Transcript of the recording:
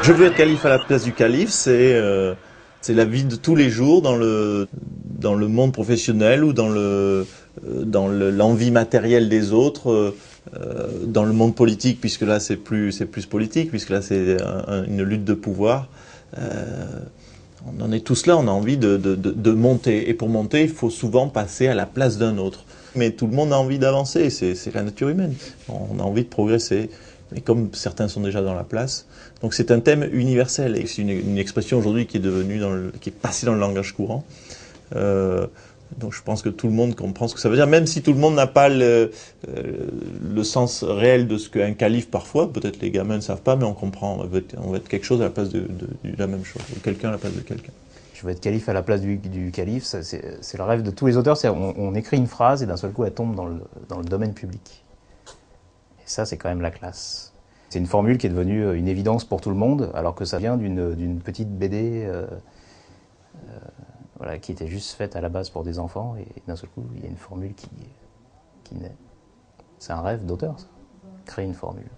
Je veux être calife à la place du calife, c'est la vie de tous les jours dans le monde professionnel ou l'envie matérielle des autres, dans le monde politique, puisque là c'est plus politique, puisque là c'est une lutte de pouvoir. On en est tous là, on a envie de monter. Et pour monter, il faut souvent passer à la place d'un autre. Mais tout le monde a envie d'avancer, c'est la nature humaine. On a envie de progresser. Et comme certains sont déjà dans la place. Donc c'est un thème universel. Et c'est une expression aujourd'hui qui est qui est passée dans le langage courant. Donc je pense que tout le monde comprend ce que ça veut dire, même si tout le monde n'a pas le sens réel de ce qu'un calife parfois, peut-être les gamins ne savent pas, mais on comprend, on veut être quelque chose à la place de la même chose, ou quelqu'un à la place de quelqu'un. Je veux être calife à la place du calife, c'est le rêve de tous les auteurs, on écrit une phrase et d'un seul coup elle tombe dans le domaine public. Et ça c'est quand même la classe. C'est une formule qui est devenue une évidence pour tout le monde, alors que ça vient d'une petite BD voilà, qui était juste faite à la base pour des enfants, et d'un seul coup, il y a une formule qui naît. C'est un rêve d'auteur, ça. Créer une formule.